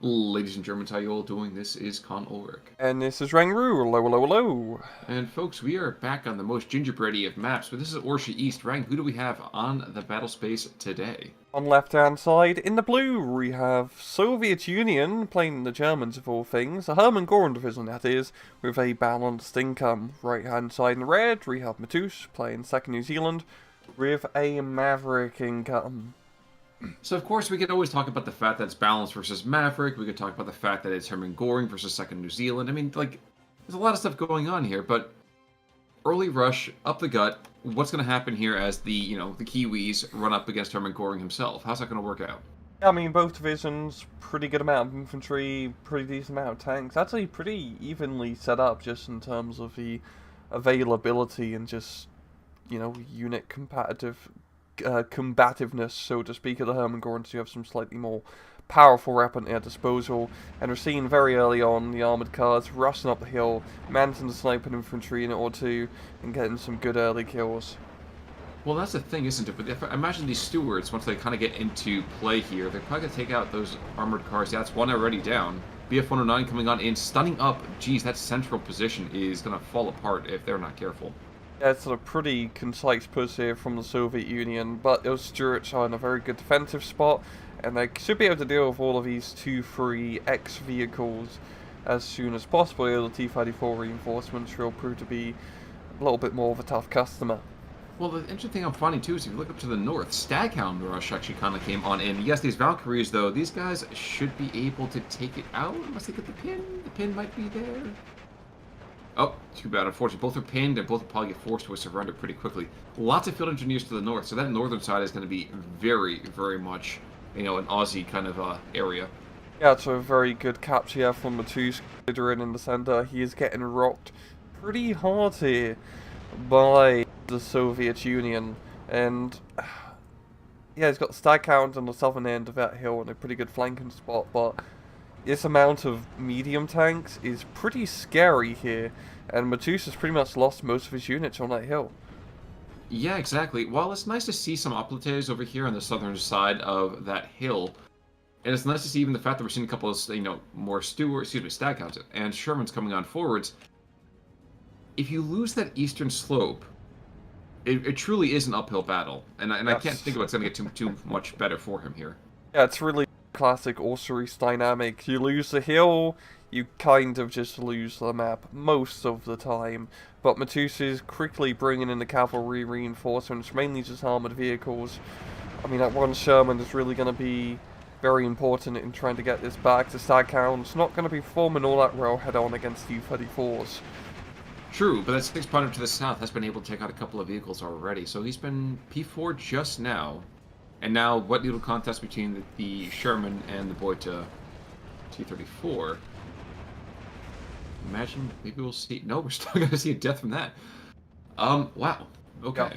Ladies and Germans, how you all doing? This is Con Ulrich. And this is Rangru. Hello, hello, hello. And folks, we are back on the most gingerbready of maps, but this is Orsha East. Rang, who do we have on the battle space today? On left-hand side, in the blue, we have Soviet Union playing the Germans of all things. A Hermann Göring division, that is, with a balanced income. Right-hand side in red, we have Matoosh playing second New Zealand with a Maverick income. So, of course, we could always talk about the fact that it's balanced versus Maverick. We could talk about the fact that it's Hermann Göring versus second New Zealand. I mean, like, there's a lot of stuff going on here, but early rush, up the gut, what's going to happen here as the Kiwis run up against Hermann Göring himself? How's that going to work out? I mean, both divisions, pretty good amount of infantry, pretty decent amount of tanks. Actually, pretty evenly set up just in terms of the availability and just, unit combativeness, so to speak, of the Hermann Göring. So you have some slightly more powerful weapon at their disposal, and we're seeing very early on the armoured cars rushing up the hill, managing to snipe an infantry in or two, and getting some good early kills. Well, that's the thing, isn't it? But if I imagine these stewards, once they kind of get into play here, they're probably going to take out those armored cars. Yeah, that's one already down. BF-109 coming on in, stunning up. Geez, that central position is going to fall apart if they're not careful. Yeah, it's a pretty concise push here from the Soviet Union, but those Stuarts are in a very good defensive spot, and they should be able to deal with all of these 2-3X vehicles as soon as possible. The T-34 reinforcements will prove to be a little bit more of a tough customer. Well, the interesting thing I'm finding, too, is if you look up to the north, Staghound Rush actually kind of came on in. Yes, these Valkyries, though, these guys should be able to take it out unless they get the pin. The pin might be there. Oh, too bad. Unfortunately, both are pinned, and both will probably get forced to a surrender pretty quickly. Lots of field engineers to the north, so that northern side is going to be very, very much, an Aussie kind of area. Yeah, it's a very good capture here from Matoosh, considering in the center. He is getting rocked pretty hard here by the Soviet Union, and yeah, he's got Staghound on the southern end of that hill and a pretty good flanking spot, but this amount of medium tanks is pretty scary here, and Matoosh has pretty much lost most of his units on that hill. Yeah, exactly. Well, it's nice to see some uplites over here on the southern side of that hill, and it's nice to see even the fact that we're seeing a couple of, more Staghounds and Shermans coming on forwards. If you lose that eastern slope, it truly is an uphill battle, and I can't think of what's going to get too much better for him here. Yeah, it's really classic Osiris dynamic. You lose the hill, you kind of just lose the map most of the time. But Matoosh is quickly bringing in the cavalry reinforcements, mainly just armoured vehicles. I mean, that one Sherman is really going to be very important in trying to get this back to Staghound. It's not going to be performing all that well head-on against U-34s. True, but that 6-pounder to the south has been able to take out a couple of vehicles already, so he's been P4 just now. And now, what little contest between the Sherman and the Boita T-34. Imagine, maybe we'll see... No, we're still going to see a death from that. Wow. Okay. Yep.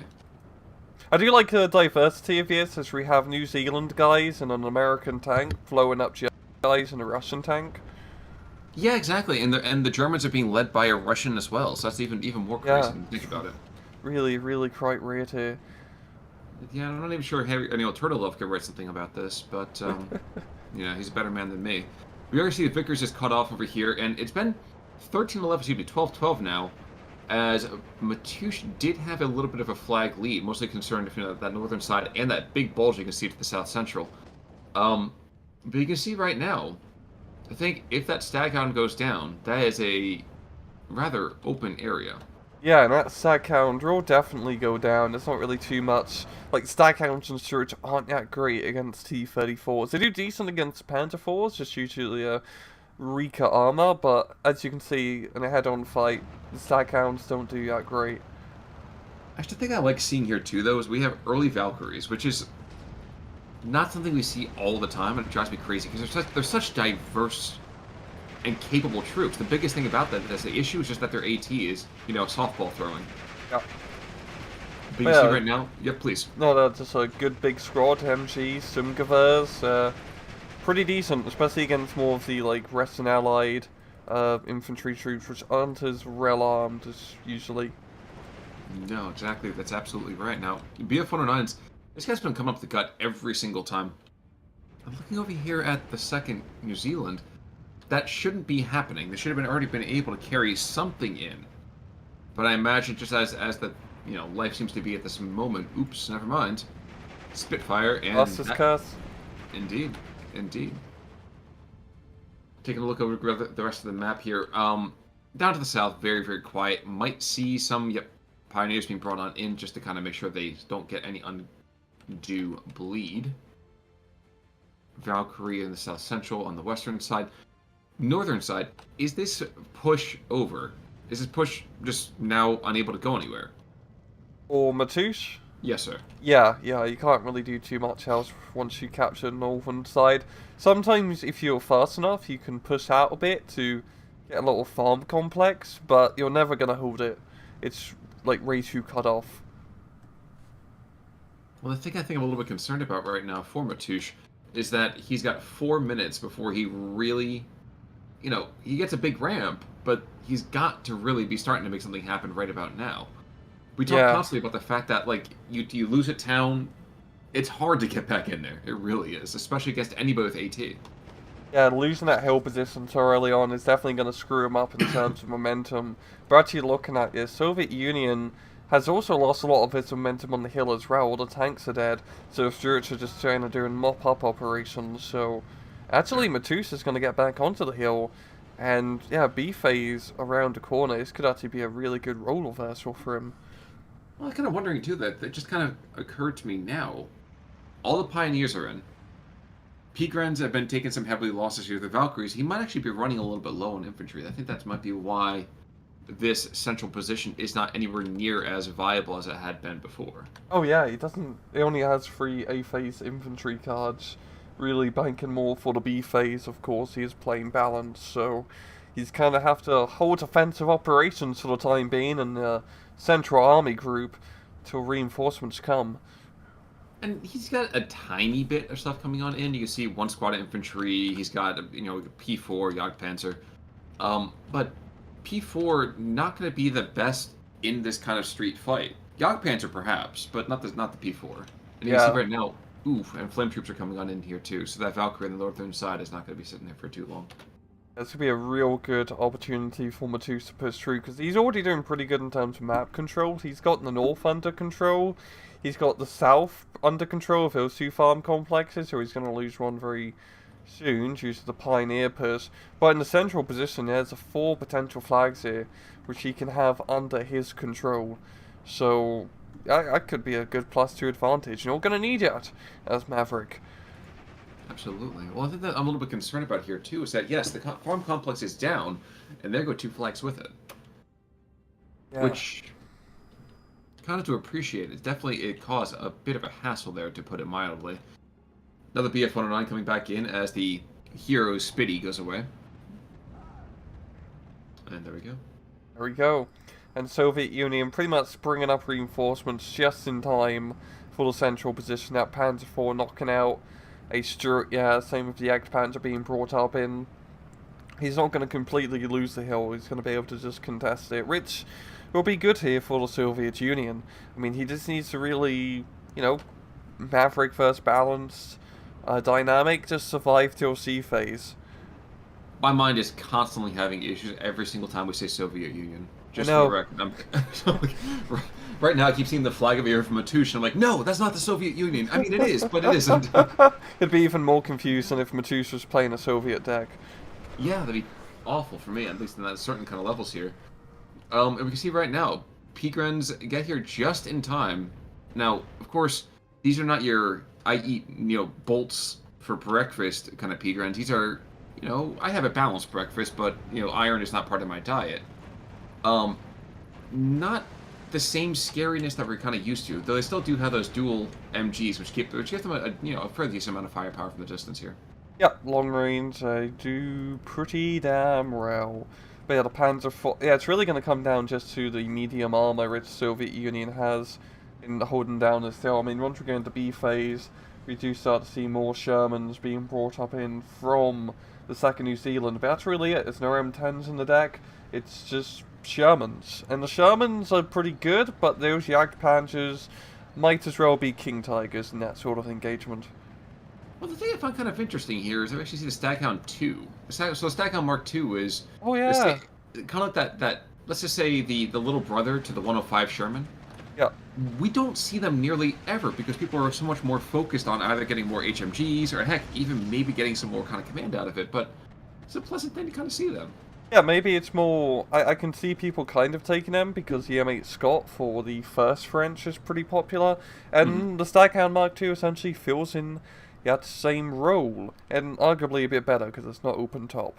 I do like the diversity of this, as we have New Zealand guys and an American tank blowing up guys and a Russian tank. Yeah, exactly. And the Germans are being led by a Russian as well, so that's even more crazy when you think about it. Really, really quite weird here. Yeah, I'm not even sure Turtlelove could write something about this, but, he's a better man than me. We already see the Vickers is cut off over here, and it's been 13-11, 12-12 now, as Matoosh did have a little bit of a flag lead, mostly concerned with that northern side and that big bulge you can see to the south-central. But you can see right now, I think if that Staghound goes down, that is a rather open area. Yeah, and that Staghound will definitely go down. There's not really too much. Like, Staghounds and Stuarts aren't that great against T-34s. They do decent against Panther 4s, just due to the weaker armor, but as you can see in a head-on fight, the Staghounds don't do that great. Actually, the thing I like seeing here, too, though, is we have early Valkyries, which is not something we see all the time, and it drives me crazy, because they're such diverse and capable troops. The biggest thing about that is the issue is just that their AT is, softball throwing. Yep. But you see right now... Yep, please. No, they're just a good big squad, MG, Sumgavers, pretty decent, especially against more of the, Western Allied infantry troops, which aren't as well-armed as usually. No, exactly. That's absolutely right. Now, BF-109s, this guy's been coming up the gut every single time. I'm looking over here at the 2nd New Zealand. That shouldn't be happening. They should have already been able to carry something in. But I imagine just as the life seems to be at this moment. Oops, never mind. Spitfire and Lost his curse. Indeed, indeed. Taking a look over the rest of the map here. Down to the south, very, very quiet. Might see some pioneers being brought on in just to kind of make sure they don't get any undue bleed. Valkyrie in the south central on the western side. Northern side, is this push over? Is this push just now unable to go anywhere? Or Matoosh? Yes, sir. Yeah, you can't really do too much else once you capture the northern side. Sometimes, if you're fast enough, you can push out a bit to get a little farm complex, but you're never going to hold it. It's, like, way too cut off. Well, the thing I think I'm a little bit concerned about right now for Matoosh is that he's got 4 minutes before he really, he gets a big ramp, but he's got to really be starting to make something happen right about now. We talk constantly about the fact that, like, you lose a town, it's hard to get back in there. It really is, especially against anybody with AT. Yeah, losing that hill position so early on is definitely going to screw him up in terms of momentum. But actually looking at this, Soviet Union has also lost a lot of its momentum on the hill as well. All the tanks are dead, so the Stuarts are just trying to do mop-up operations. So, actually, Matoosh is going to get back onto the hill. And, yeah, B-phase around the corner. This could actually be a really good role reversal for him. Well, I'm kind of wondering, too, that it just kind of occurred to me now. All the Pioneers are in. Peagrens have been taking some heavily losses here. The Valkyries, he might actually be running a little bit low on infantry. I think that might be why this central position is not anywhere near as viable as it had been before. Oh yeah, he only has 3 A-phase infantry cards. Really banking more for the B phase, of course. He is playing balance, so he's kind of have to hold offensive operations for the time being in the Central Army group till reinforcements come. And he's got a tiny bit of stuff coming on in. You can see 1 squad of infantry. He's got P4 Jagdpanzer, but P4 not going to be the best in this kind of street fight. Jagdpanzer perhaps, but not the P4. And you can see right now. Oof, and flame troops are coming on in here too, so that Valkyrie on the northern side is not going to be sitting there for too long. This could be a real good opportunity for Matoosh to push through, because he's already doing pretty good in terms of map control. He's got the north under control, he's got the south under control of those 2 farm complexes, so he's going to lose one very soon due to the Pioneer push. But in the central position, there's 4 potential flags here, which he can have under his control. So that could be a good +2 advantage, and you're going to need it as Maverick. Absolutely. Well, I think that I'm a little bit concerned about here, too, is that, yes, the farm complex is down, and there go 2 flags with it. Yeah. Which, kind of to appreciate, it caused a bit of a hassle there, to put it mildly. Another BF-109 coming back in as the hero Spitty goes away. And there we go. There we go. And Soviet Union pretty much bringing up reinforcements just in time for the central position. That Panzer IV knocking out a Stuart, same with the Jagdpanzer being brought up in. He's not going to completely lose the hill, he's going to be able to just contest it, which will be good here for the Soviet Union. I mean, he just needs to really, Maverick first balanced, dynamic, just survive till C phase. My mind is constantly having issues every single time we say Soviet Union. Just for the record. Right now I keep seeing the flag of the air from Matoosh, and I'm like, no, that's not the Soviet Union. I mean, it is, but it isn't. It'd be even more confusing if Matoosh was playing a Soviet deck. Yeah, that'd be awful for me, at least in that certain kind of levels here. And we can see right now, Peagrens get here just in time. Now, of course, these are not your I eat, bolts for breakfast kind of Peagrens. These are, I have a balanced breakfast, but, iron is not part of my diet. Not the same scariness that we're kind of used to, though they still do have those dual MGs, which give them a fairly decent amount of firepower from the distance here. Yep, long range, they do pretty damn well. But yeah, the Panzer IV, it's really going to come down just to the medium armor which Soviet Union has in holding down this hill. I mean, once we go into B phase, we do start to see more Shermans being brought up in from the 2nd New Zealand, but that's really it. There's no M10s in the deck, it's just Shermans. And the Shermans are pretty good, but those Jagdpanzers might as well be King Tigers in that sort of engagement. Well, the thing I found kind of interesting here is I actually see the Staghound 2. So Staghound Mark 2 is Oh the yeah, kind of like that. Let's just say the little brother to the 105 Sherman. yeah. We don't see them nearly ever because people are so much more focused on either getting more HMGs or heck, even maybe getting some more kind of command out of it. But it's a pleasant thing to kind of see them. Yeah, maybe it's more. I can see people kind of taking them because the M8 Scott for the first French is pretty popular, Hmm. and the Staghound Mark II essentially fills in that same role, and arguably a bit better because it's not open top.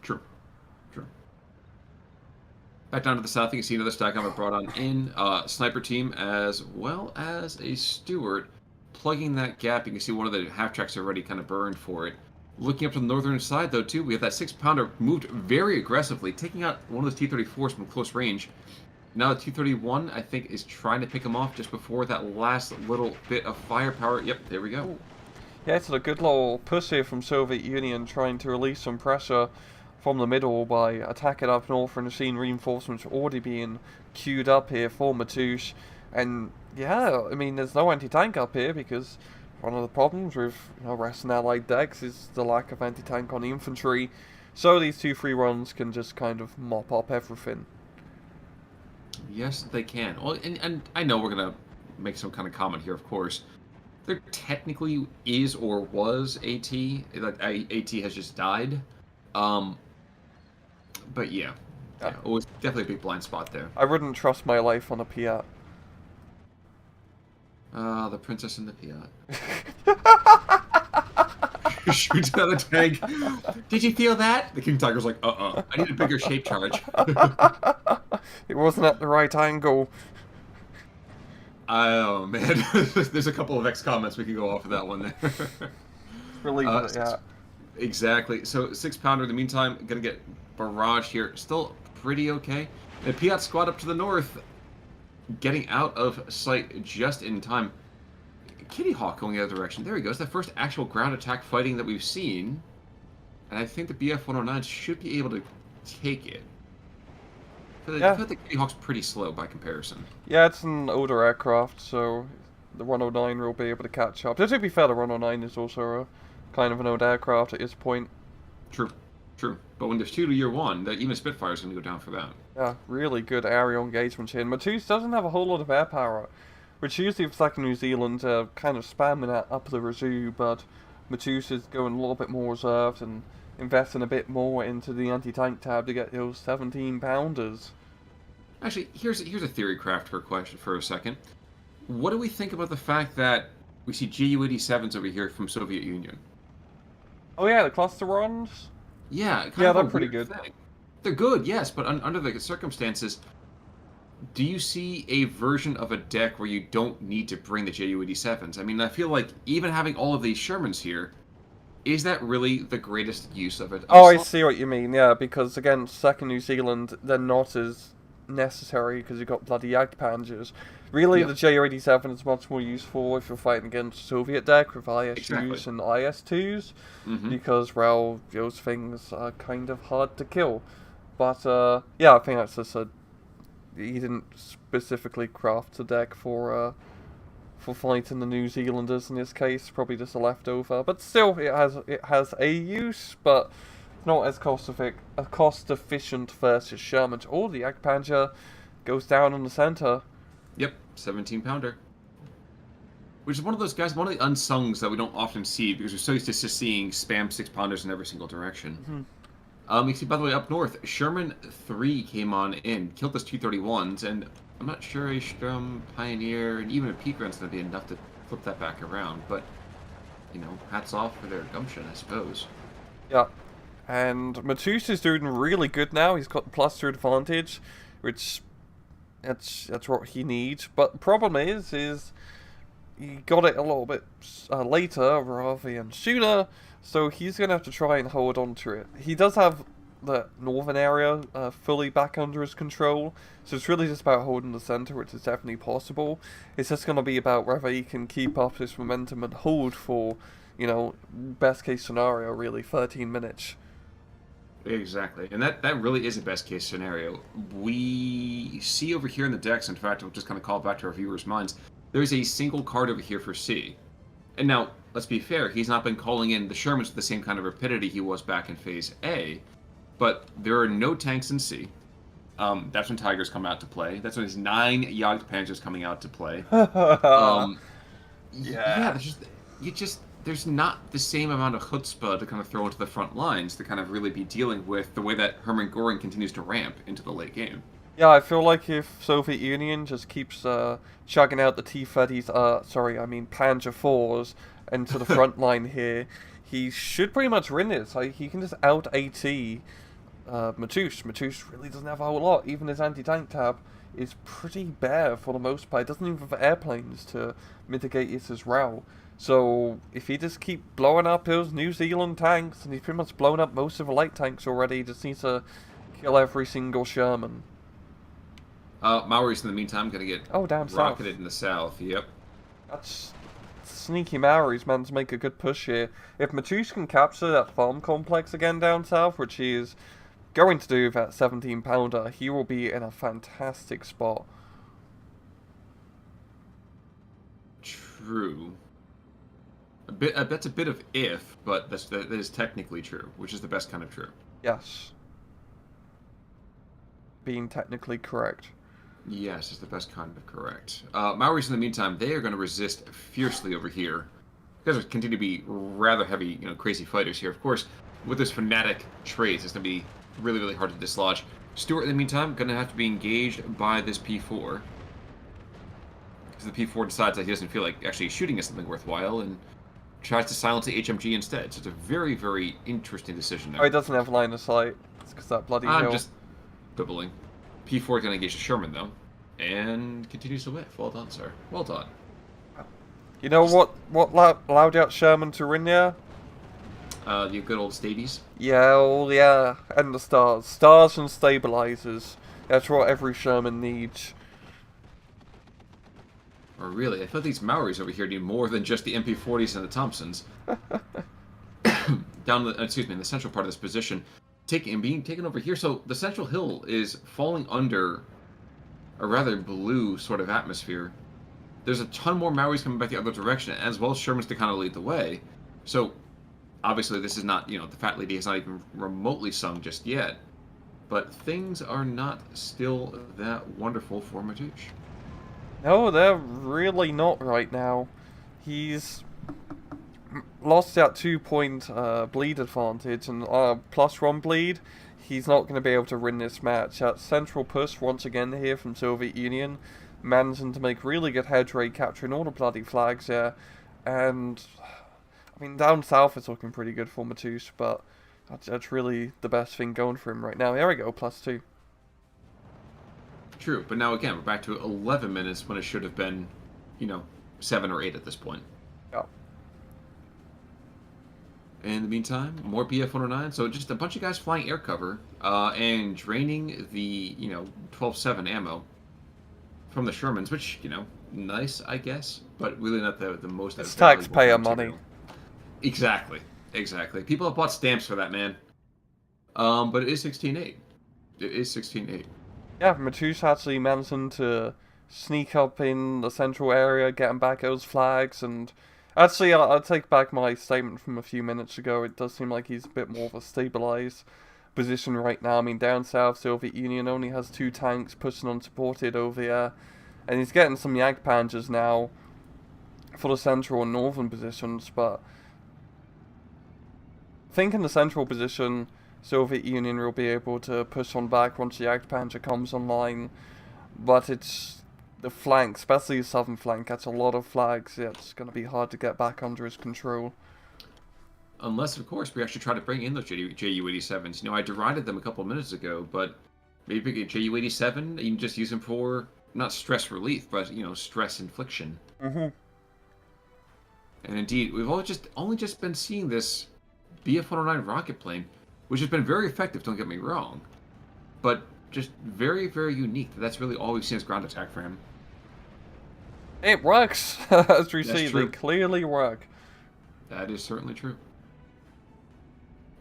True. True. Back down to the south, you can see another Staghound we brought on in. Sniper team as well as a Stewart plugging that gap. You can see one of the half tracks already kind of burned for it. Looking up to the northern side, though, too, we have that 6-pounder moved very aggressively, taking out one of those T-34s from close range. Now the T-31, I think, is trying to pick him off just before that last little bit of firepower. Yep, there we go. Ooh. Yeah, it's a good little push here from Soviet Union trying to release some pressure from the middle by attacking up north and seeing reinforcements already being queued up here for Matoosh. And yeah, I mean, there's no anti-tank up here because one of the problems with Western Allied decks is the lack of anti-tank on the infantry. So these two free runs can just kind of mop up everything. Yes, they can. Well, and I know we're going to make some kind of comment here, of course. There technically is or was AT. Like, AT has just died. Um, but yeah, Yeah. it was definitely a big blind spot there. I wouldn't trust my life on a Piat. The Princess and the Piat. Shoots another tank. Did you feel that? The King Tiger's like, I need a bigger shape charge. It wasn't at the right angle. Oh, man. There's a couple of X comments we can go off of that one there. Relieve it, yeah. Exactly. So 6-pounder in the meantime, gonna get barrage here. Still pretty okay. The Piat squad up to the north, getting out of sight just in time. Kitty Hawk going the other direction. There he goes. The first actual ground attack fighting that we've seen. And I think the BF-109 should be able to take it. I feel like the Kitty Hawk's pretty slow by comparison. Yeah, it's an older aircraft, so the 109 will be able to catch up. To be fair, the 109 is also a kind of an old aircraft at this point. True, true. But when there's 2 to year 1, that even Spitfire's going to go down for that. Yeah, really good aerial engagement here. Matoosh doesn't have a whole lot of air power, which usually for second New Zealand kind of spamming that up the reserve, but Matoosh is going a little bit more reserved and investing a bit more into the anti-tank tab to get those 17-pounders. Actually, here's a theory craft for a question for a second. What do we think about the fact that we see Ju-87s over here from Soviet Union? Oh yeah, the cluster runs? Yeah, kind Yeah, of a they're pretty weird good. thing. They're good, yes, but under the circumstances, do you see a version of a deck where you don't need to bring the Ju-87s? I mean, I feel like even having all of these Shermans here, is that really the greatest use of it? Oh, I see what you mean, yeah, because against second New Zealand, they're not as necessary because you've got bloody Jagdpanzers. Really, Yeah. the Ju-87 is much more useful if you're fighting against Soviet deck with IS-2s Exactly. and IS-2s, Mm-hmm. because, well, those things are kind of hard to kill. But, yeah, I think that's just he didn't specifically craft the deck for fighting the New Zealanders in this case, probably just a leftover. But still, it has a use, but not as cost efficient versus Sherman's. Oh, the Jagdpanzer goes down in the center. Yep, 17-pounder. Which is one of those guys, one of the unsungs that we don't often see because we're so used to just seeing spam 6-pounders in every single direction. Mm-hmm. You see, by the way, up north, Sherman 3 came on in, killed those T-31s, and I'm not sure a Sturm Pioneer and even a Peak Run's going to be enough to flip that back around, but, hats off for their gumption, I suppose. Yeah. And Matoosh is doing really good now. He's got the +2 advantage, which that's what he needs. But the problem is he got it a little bit later rather than sooner, so he's going to have to try and hold on to it. He does have the northern area fully back under his control, so it's really just about holding the center, which is definitely possible. It's just going to be about whether he can keep up this momentum and hold for, best case scenario, really, 13 minutes. Exactly, and that really is a best case scenario. We see over here in the decks, in fact, I'll just kind of call back to our viewers' minds, there's a single card over here for C. And now, let's be fair, he's not been calling in the Shermans with the same kind of rapidity he was back in Phase A, but there are no tanks in C. That's when Tigers come out to play. That's when his 9 Jagdpanzers coming out to play. Yeah, there's not the same amount of chutzpah to kind of throw into the front lines to kind of really be dealing with the way that Hermann Göring continues to ramp into the late game. Yeah, I feel like if Soviet Union just keeps chugging out the T-30s, Panzer IVs into the front line here, he should pretty much win this. Like, he can just out-AT Matoosh. Matoosh really doesn't have a whole lot. Even his anti-tank tab is pretty bare for the most part. He doesn't even have airplanes to mitigate his route. So if he just keep blowing up those New Zealand tanks, and he's pretty much blown up most of the light tanks already, he just needs to kill every single Sherman. Maori's in the meantime going to get down rocketed south. in the south. Yep. That's sneaky Maoris, man, to make a good push here. If Matoosh can capture that farm complex again down south, which he is going to do with that 17-pounder, he will be in a fantastic spot. True. That's a bit of if, but that is technically true, which is the best kind of true. Yes. Being technically correct. Yes, it's the best kind of correct. Maoris, in the meantime, they are going to resist fiercely over here. You guys continue to be rather heavy, crazy fighters here. Of course, with this fanatic traits, it's going to be really, really hard to dislodge. Stuart, in the meantime, going to have to be engaged by this P4. Because the P4 decides that he doesn't feel like actually shooting at something worthwhile and tries to silence the HMG instead. So it's a very, very interesting decision there. Oh, he doesn't have line of sight. It's because that bloody hill. I'm just quibbling. P4 is going to engage the Sherman, though. And continues to whiff. Well done, sir. Well done. You know what allowed out Sherman to win there? The good old Stadies. Yeah, and the stars. Stars and stabilizers. That's what every Sherman needs. Or really, I feel these Maoris over here need more than just the MP40s and the Thompsons. In the central part of this position, being taken over here. So the central hill is falling under a rather blue sort of atmosphere. There's a ton more Maoris coming back the other direction, as well as Shermans to kind of lead the way. So obviously this is not, the Fat Lady has not even remotely sung just yet. But things are not still that wonderful for Matoosh. No, they're really not right now. He's lost that 2-point bleed advantage, and +1 bleed, he's not going to be able to win this match. That central push once again here from Soviet Union, managing to make really good headway, capturing all the bloody flags there. And, I mean, down south it's looking pretty good for Matoosh, but that's really the best thing going for him right now. Here we go, +2. True, but now again, we're back to 11 minutes when it should have been, 7 or 8 at this point. Yeah. In the meantime, more BF-109, so just a bunch of guys flying air cover and draining the, 12-7 ammo from the Shermans, which, nice, I guess, but really not the most... It's taxpayer money. Exactly. People have bought stamps for that, man. But it is 16-8. It is 16-8. Yeah, Matoosh actually managing to sneak up in the central area, getting back those flags, and actually I'll take back my statement from a few minutes ago. It does seem like he's a bit more of a stabilized position right now. I mean, down south, Soviet Union only has 2 tanks pushing unsupported over there, and he's getting some Jagdpanzers now for the central and northern positions, but I think in the central position, Soviet Union will be able to push on back once the Jagdpanzer comes online, but it's the flank, especially the southern flank, gets a lot of flags. Yeah, it's going to be hard to get back under his control. Unless, of course, we actually try to bring in those Ju-87s. I derided them a couple of minutes ago, but maybe pick a Ju-87, you can just use them for, not stress relief, but, stress infliction. Mm-hmm. And indeed, we've only just been seeing this BF-109 rocket plane, which has been very effective, don't get me wrong, but just very, very unique. That's really all we've seen as ground attack for him. It works! As we see, true. They clearly work. That is certainly true.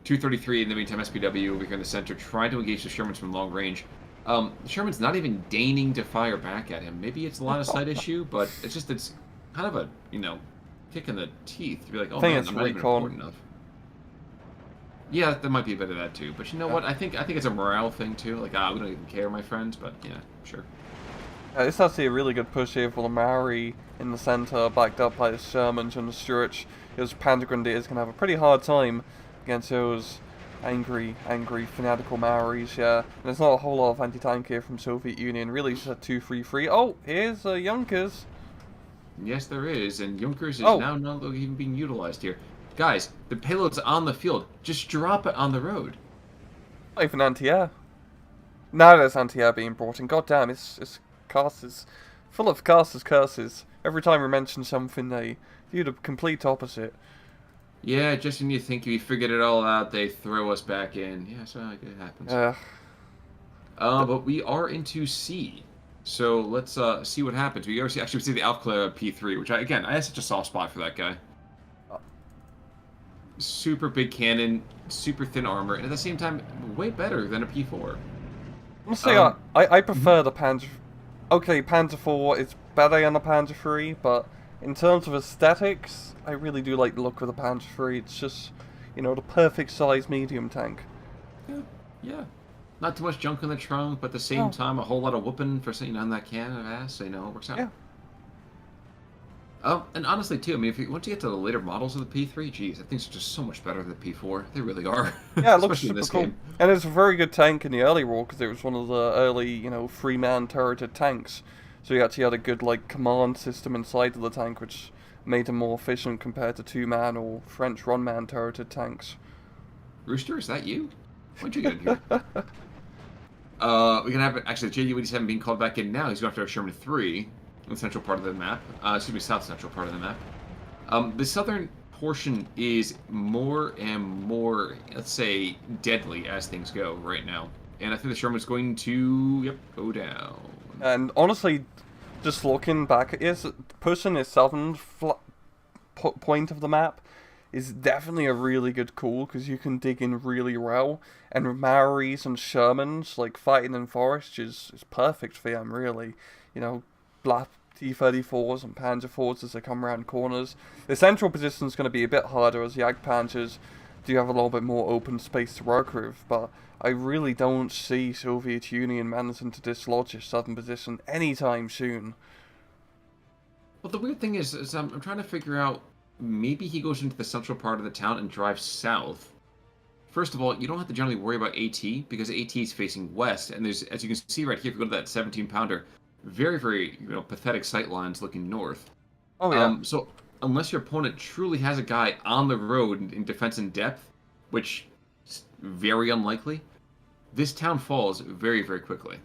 233 in the meantime, SPW over here in the center, trying to engage the Shermans from long range. The Sherman's not even deigning to fire back at him. Maybe it's a line of sight issue, but it's kind of a, kick in the teeth. You'd be like, I oh think man, it's I'm not even recon. important enough. Yeah, there might be a bit of that too. But you know what? I think it's a morale thing too. Like, we don't even care, my friends. But yeah, sure. It's actually a really good push here for the Maori in the centre, backed up by the Shermans and the Stuarts. His Panda Grenadiers can have a pretty hard time against those angry, fanatical Maoris, yeah. And there's not a whole lot of anti-tank here from Soviet Union. Really just a 2-3-3. Oh, here's Junkers. Yes, there is, and Junkers is Oh. now not even being utilized here. Guys, the payload's on the field. Just drop it on the road. Not even anti-air. Now there's anti-air being brought in. God damn, it's casters. Full of casters' curses. Every time we mention something, they do the complete opposite. Yeah, just when you think we figured it all out, they throw us back in. Yeah, so it happens. But we are into C. So let's see what happens. We actually see the Alpha P3, which I have such a soft spot for that guy. Super big cannon, super thin armor, and at the same time, way better than a P4. Honestly, I prefer the Panzer. Okay, Panzer IV is better than the Panzer III, but in terms of aesthetics, I really do like the look of the Panzer III. It's just, you know, the perfect size medium tank. Yeah. Not too much junk in the trunk, but at the same time, a whole lot of whooping for sitting on that cannon of ass. So, you know, it works out. Yeah. And honestly, too, I mean, once you get to the later models of the P3, geez, I think it's just so much better than the P4. They really are. Yeah, it looks Especially in super this cool. game. And it's a very good tank in the early war because it was one of the early, you know, 3-man turreted tanks. So you actually had a good, like, command system inside of the tank, which made them more efficient compared to 2-man or French 1-man turreted tanks. Rooster, is that you? What'd you get in here? We're going to have, actually, the JU-87 being called back in now. He's going after Sherman 3 in the central part of the map. Excuse me, south central part of the map. The southern portion is more and more, let's say, deadly as things go right now. And I think the Sherman's going to, go down. And honestly, just looking back at it, pushing the southern point of the map is definitely a really good call because you can dig in really well. And with Maoris and Shermans, like fighting in forest is perfect for them, really. You know, black T-34s and Panzer IVs as they come around corners. The central position is going to be a bit harder as the Jagdpanzers do have a little bit more open space to work with, but I really don't see Soviet Union managing to dislodge a southern position anytime soon. Well, the weird thing is I'm trying to figure out, maybe he goes into the central part of the town and drives south. First of all, you don't have to generally worry about AT, because AT is facing west, and there's, as you can see right here, if you go to that 17-pounder, very, very, pathetic sight lines looking north. Oh, yeah. So, unless your opponent truly has a guy on the road in defense in depth, which is very unlikely, this town falls very, very quickly.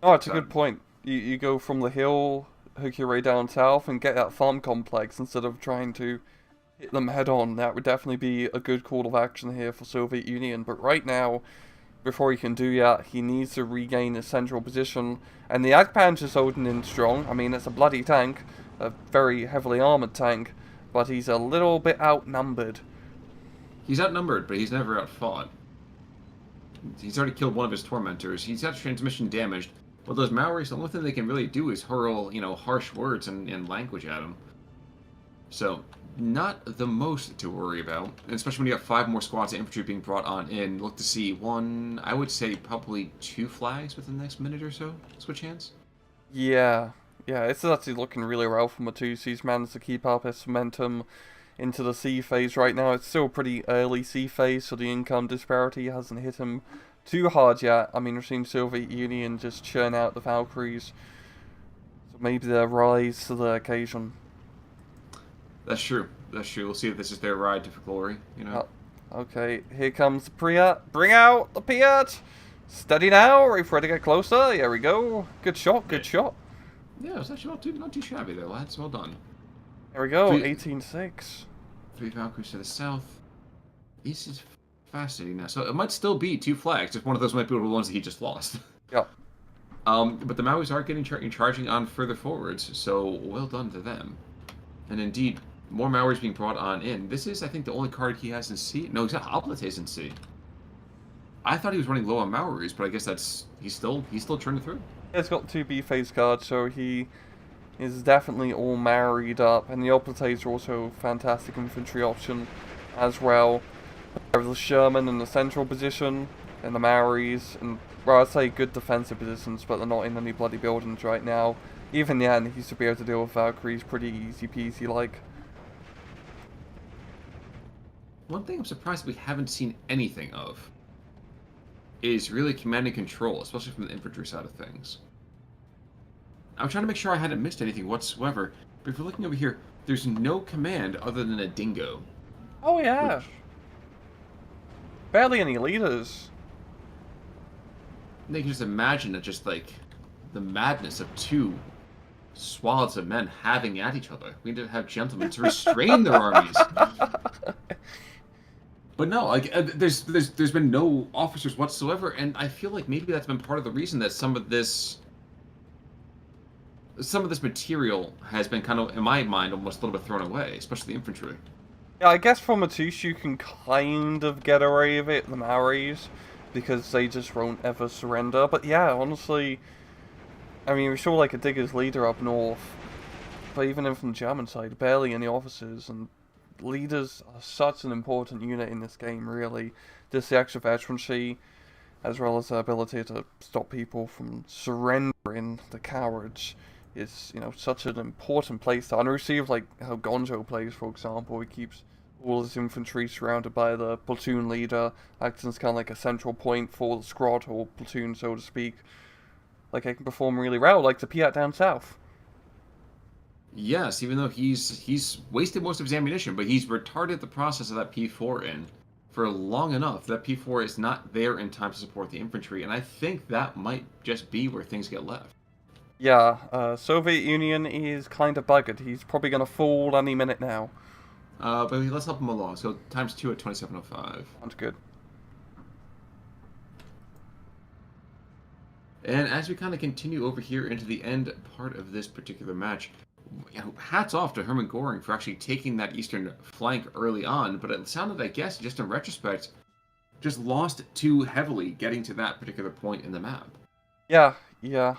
Oh, it's a good point. You go from the hill, hook your way down south, and get that farm complex instead of trying to hit them head on. That would definitely be a good call of action here for Soviet Union. But right now, before he can do that, he needs to regain his central position. And the Jagdpanzer's holding in strong. I mean, it's a bloody tank, a very heavily armoured tank, but he's a little bit outnumbered. He's outnumbered, but he's never outfought. He's already killed one of his tormentors. He's got transmission damaged. Well, those Maoris, the only thing they can really do is hurl, harsh words and language at him. So, not the most to worry about, especially when you have 5 more squads of infantry being brought on in. Look to see one, I would say probably 2 flags within the next minute or so. Switch hands. Yeah, it's actually looking really well for Matoosh. He's managed to keep up his momentum into the C phase right now. It's still pretty early C phase, so the income disparity hasn't hit him too hard yet. I mean, we've seen Soviet Union just churn out the Valkyries, so maybe they'll rise to the occasion. That's true. That's true. We'll see if this is their ride to glory, Okay, here comes the Piat. Bring out the Piat! Steady now, ready for it to get closer. Here we go. Good shot, good shot. Yeah, it's actually not too shabby there, lads. Well done. There we go, 18-6. 3 Valkyries to the south. This is fascinating now. So it might still be 2 flags. Just one of those might be the ones that he just lost. Yeah. But the Maoris are getting charging on further forwards, so well done to them. And indeed, more Maoris being brought on in. This is, I think, the only card he has in C. No, he's got Oblates in C. I thought he was running low on Maoris, but I guess he's still churning through. He's got 2 B phase cards, so he is definitely all married up, and the Oblites are also a fantastic infantry option as well. There's the Sherman in the central position, and the Maoris, and, well, I'd say good defensive positions, but they're not in any bloody buildings right now. Even Yan, he should be able to deal with Valkyries pretty easy peasy like. One thing I'm surprised we haven't seen anything of is really command and control, especially from the infantry side of things. I'm trying to make sure I hadn't missed anything whatsoever, but if you're looking over here, there's no command other than a dingo. Oh yeah. Which, Barely any leaders. they can just imagine that just like the madness of two swaths of men having at each other. We need to have gentlemen to restrain their armies. But no, like there's been no officers whatsoever, and I feel like maybe that's been part of the reason that some of this material has been kind of, in my mind, almost a little bit thrown away, especially the infantry. Yeah, I guess for Matoosh you can kind of get away with it, the Maoris, because they just won't ever surrender. But yeah, honestly, I mean, we saw like a Digger's leader up north, but even in from the German side, barely any officers, and leaders are such an important unit in this game, really. Just the extra veterancy, as well as the ability to stop people from surrendering the cowards, is, you know, such an important playstyle. And receive like how Gonjo plays, for example, he keeps all his infantry surrounded by the platoon leader, acting as kind of like a central point for the squad or platoon, so to speak. Like, they can perform really well, like the Piat down south. Yes, even though he's wasted most of his ammunition, but he's retarded the process of that P4 in for long enough that P4 is not there in time to support the infantry, and I think that might just be where things get left. Yeah, Soviet Union is kind of buggered. He's probably going to fall any minute now. But let's help him along. So times 2 at 2705. Sounds good. And as we kind of continue over here into the end part of this particular match, you know, hats off to Hermann Göring for actually taking that eastern flank early on, but it sounded, I guess, just in retrospect, just lost too heavily getting to that particular point in the map. Yeah.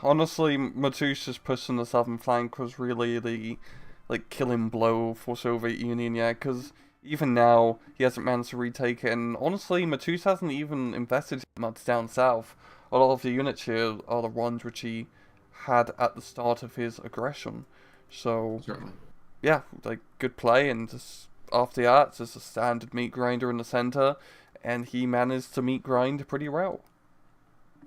Honestly, Matoosh's push on the southern flank was really the, like, killing blow for Soviet Union, yeah, because even now, he hasn't managed to retake it, and honestly, Matoosh hasn't even invested much down south. A lot of the units here are the ones which he had at the start of his aggression. So, Certainly. yeah, like, good play, and just after that, just a standard meat grinder in the center, and he managed to meat grind pretty well.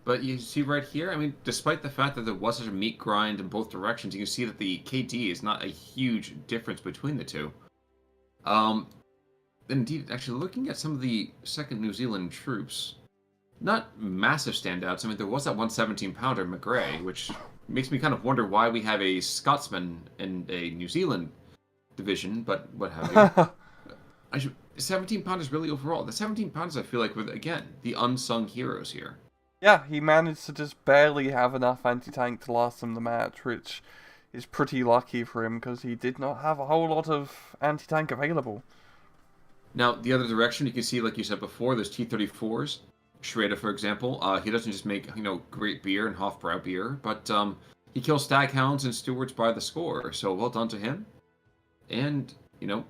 But you see right here, I mean, despite the fact that there was such a meat grind in both directions, you can see that the KD is not a huge difference between the two. Indeed, actually, looking at some of the 2nd New Zealand troops, not massive standouts. I mean, there was that 117-pounder, McGray, which makes me kind of wonder why we have a Scotsman in a New Zealand division, but what have you. 17-pounders really overall. The 17-pounders, I feel like, were, again, the unsung heroes here. Yeah, he managed to just barely have enough anti-tank to last him the match, which is pretty lucky for him, because he did not have a whole lot of anti-tank available. Now, the other direction, you can see, like you said before, there's T-34s. Schrader, for example, he doesn't just make, you know, great beer and Hofbrau beer, but he kills staghounds and stewards by the score, so well done to him. And, you know,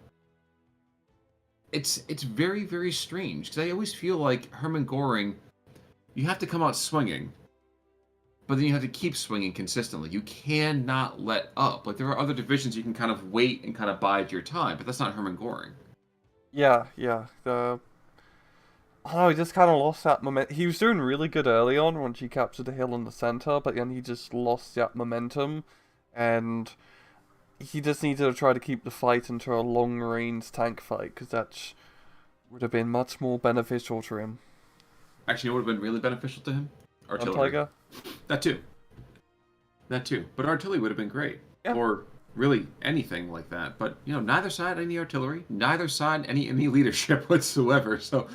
it's very, very strange, because I always feel like Hermann Göring, you have to come out swinging, but then you have to keep swinging consistently. You cannot let up. Like, there are other divisions you can kind of wait and kind of bide your time, but that's not Hermann Göring. Yeah. Oh, he just kind of lost that momentum. He was doing really good early on once he captured the hill in the center, but then he just lost that momentum, and he just needed to try to keep the fight into a long-range tank fight, because that would have been much more beneficial to him. Actually, it would have been really beneficial to him? Artillery. Tiger? That too. But artillery would have been great. Yeah. Or really anything like that. But, you know, neither side any artillery, neither side any leadership whatsoever. So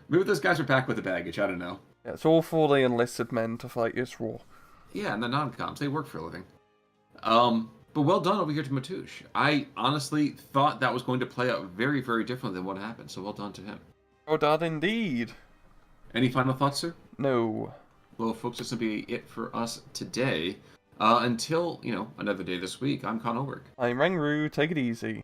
maybe those guys are back with the baggage. I don't know. Yeah, it's all for the enlisted men to fight this war. Yeah, and the non-coms, they work for a living. But well done over here to Matoosh. I honestly thought that was going to play out very, very differently than what happened. So well done to him. Oh, done indeed. Any final thoughts, sir? No. Well, folks, this will be it for us today. Until, another day this week, I'm Con Ulrich. I'm Rangru, take it easy.